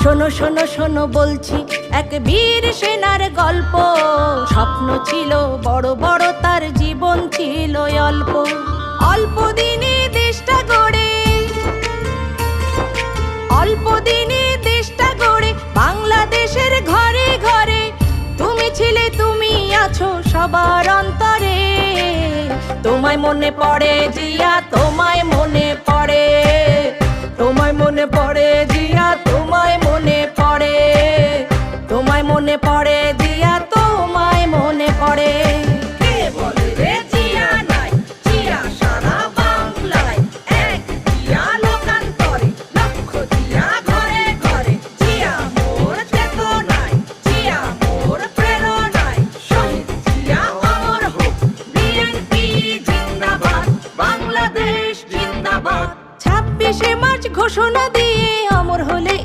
শোনো শোনো শোনো বলছি এক বীর সেনার গল্প। স্বপ্ন ছিল বড় বড়, তার জীবন ছিল অল্প। অল্প দিনে দেশটা গড়ে, অল্প দিনে দেশটা গড়ে বাংলাদেশের ঘরে ঘরে তুমি ছিলে, তুমি আছো সবার অন্তরে। তোমায় মনে পড়ে জিয়া, তোমায় মনে পড়ে, তোমায় মনে পড়ে জিয়া, তোমায় মনে পড়ে, তোমায় মনে পড়ে।